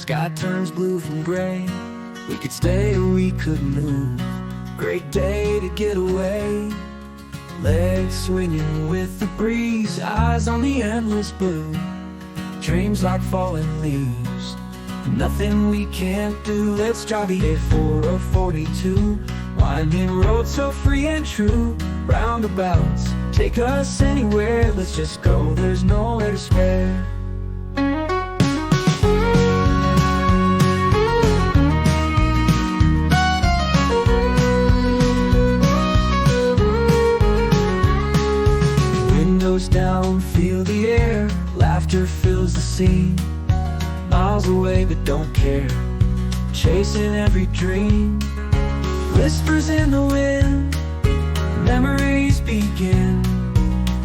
Sky turns blue from gray. We could stay or we could move. Great day to get away. Legs swinging with the breeze, eyes on the endless blue. Dreams like falling leaves, nothing we can't do. Let's drive the A4 or 42. Winding road so free and true. Roundabouts, take us anywhere. Let's just go, there's nowhere to spare. Windows down, feel the air. Laughter fills the scene. Miles away but don't care. Chasing every dream. Whispers in the wind, memories begin.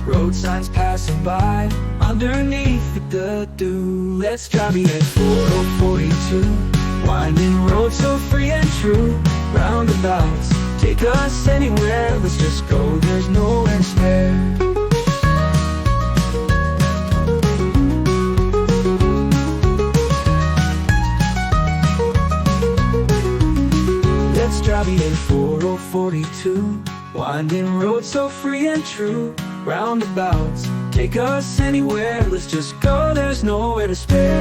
Road signs passing by, underneath the dew. Let's drive the A4 or 42. Winding road so free and true. Roundabouts, take us anywhere. Let's just go, there's nowhere to spare. Let's drive the A4 or 42. Winding road so free and true. Roundabouts, take us anywhere. Let's just go, there's nowhere to spare.